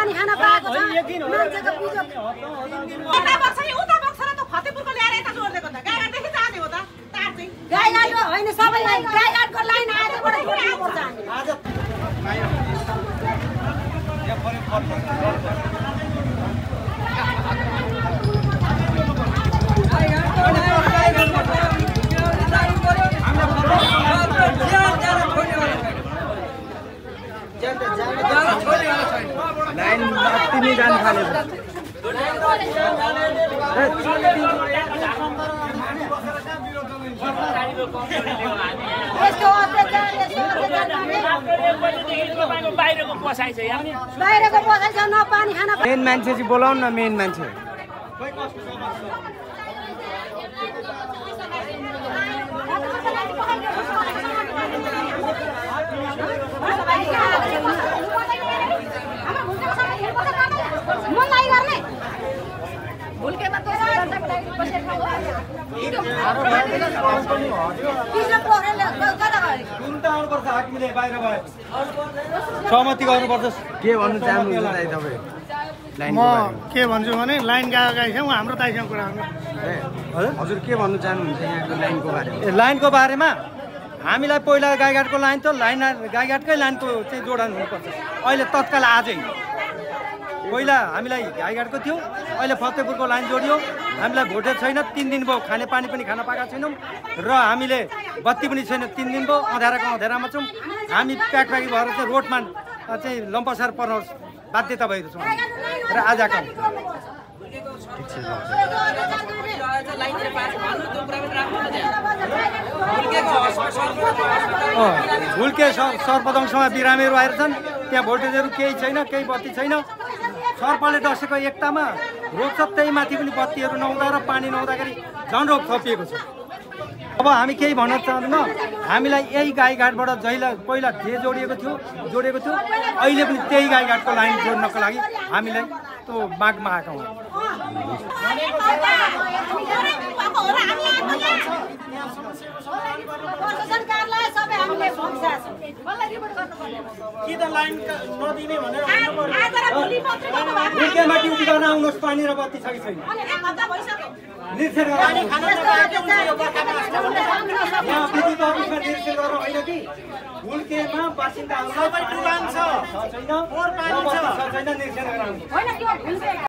पानी खान पाएको छ मान्छेको बिजोग उता बक्छ नि उता बक्छ र त फतेपुरको ल्याएर यता जोड्देको त गाईघाटदेखि जाने हो त तार चाहिँ गाईघाटको होइन सबैलाई गाईघाटको लाइन आजबाट जोड्नु पर्छ आज लाइन तिमी जान थाल्यो बाहिरको पसाइ छ न पानी खान मेन मान्छे चाहिँ बोलाउन न मेन मान्छे सहमति गर्नुपर्छ के भन्नु चाहनुहुन्छ दाइ तपाईँ म के भन्छु भने लाइन गएको गाईसँग हाम्रो दाइसँग कुरा गर्नु हजुर के भन्नु चाहनुहुन्छ यहाँको लाइनको बारेमा लाइनको बारेमा हामीलाई पहिला गाईघाटको लाइन त गाईघाटकै लाइनको चाहिँ जोडान हुनुपर्छ अहिले तत्काल आजै पहिला हामीलाई गाईघाटको थियो अहिले फतेपुरको लाइन जोडियो हामीलाई भोटेज छैन 3 दिन भयो खाने पानी पनि खान पाएका छैनौँ र हामीले बत्ती पनि छैन 3 दिन भयो अँध्याराको अँध्यारामा छौँ हामी प्याकप्याकी भएर चाहिँ रोडमा चाहिँ लम्पसार पर्न बाध्यता भएको छौँ र आज आएको भुल्के सर्पदङसँग बिरामीहरू आएर छन् त्यहाँ भोल्टेजहरू केही छैन केही बत्ती छैन सर्पले डसेको एकतामा रोग छ त्यही माथि पनि बत्तीहरू नहुँदा र पानी नहुँदाखेरि झन् रोग थपिएको छ अब हामी केही भन्न चाहँदैनौँ हामीलाई यही गाईघाटबाट जहिले पहिला जे जोडिएको थियो अहिले पनि त्यही गाईघाटको लाइन जोड्नको लागि हामीलाई त्यो मागमा आएका हौँ ड्युटी गर्न आउनुहोस् पानी र बत्ती छ कि छैन निरीक्षण होइन कि भुल्केमा बासिन्दाहरूलाई छैन निरीक्षण गराउनु